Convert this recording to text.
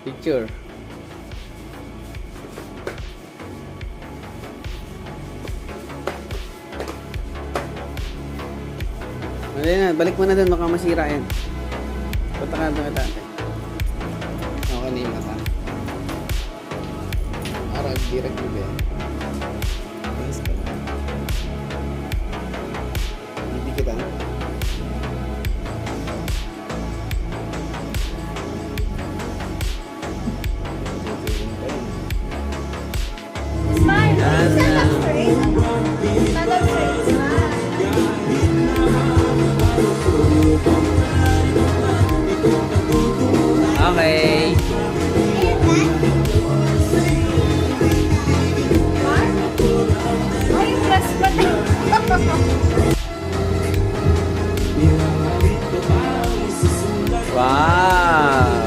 Picture. Wala na, balik mo na dun, baka masira yan. Punta ka doon ata. Okay na yung mata. Arag, direct mo ba? Ayos ka na. Bibigitan. Smile! Stand up straight. Stand up straight. Smile. Okay. Ay, press button. Wow.